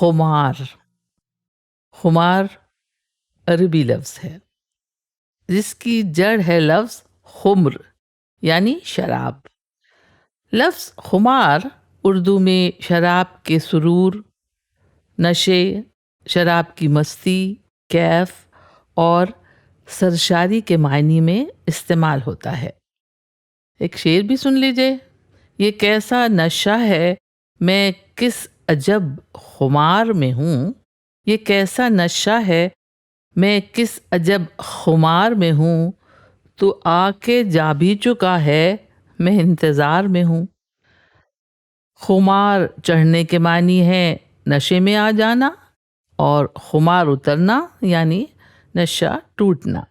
خمار. خمار عربی لفظ ہے جس کی جڑ ہے لفظ خمر یعنی شراب. لفظ خمار اردو میں شراب کے سرور، نشے، شراب کی مستی، کیف اور سرشاری کے معنی میں استعمال ہوتا ہے. ایک شعر بھی سن لیجئے. یہ کیسا نشہ ہے میں کس عجب خمار میں ہوں، یہ کیسا نشہ ہے میں کس عجب خمار میں ہوں، تو آ کے جا بھی چکا ہے میں انتظار میں ہوں. خمار چڑھنے کے معنی ہے نشے میں آ جانا، اور خمار اترنا یعنی نشہ ٹوٹنا.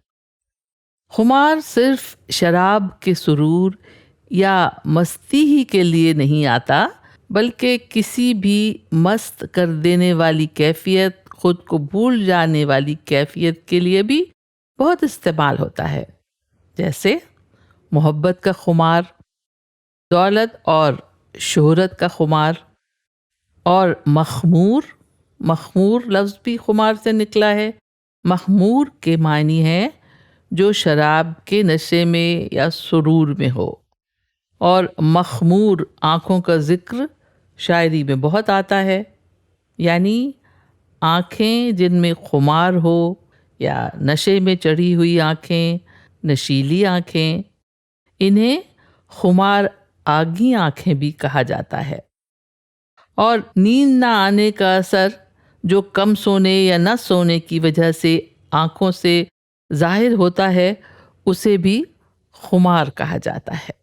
خمار صرف شراب کے سرور یا مستی ہی کے لیے نہیں آتا، بلکہ کسی بھی مست کر دینے والی کیفیت، خود کو بھول جانے والی کیفیت کے لیے بھی بہت استعمال ہوتا ہے. جیسے محبت کا خمار، دولت اور شہرت کا خمار، اور مخمور لفظ بھی خمار سے نکلا ہے. مخمور کے معنی ہے جو شراب کے نشے میں یا سرور میں ہو. اور مخمور آنکھوں کا ذکر شاعری میں بہت آتا ہے، یعنی آنکھیں جن میں خمار ہو یا نشے میں چڑھی ہوئی آنکھیں، نشیلی آنکھیں، انہیں خمار آگی آنکھیں بھی کہا جاتا ہے. اور نیند نہ آنے کا اثر جو کم سونے یا نہ سونے کی وجہ سے آنکھوں سے ظاہر ہوتا ہے، اسے بھی خمار کہا جاتا ہے.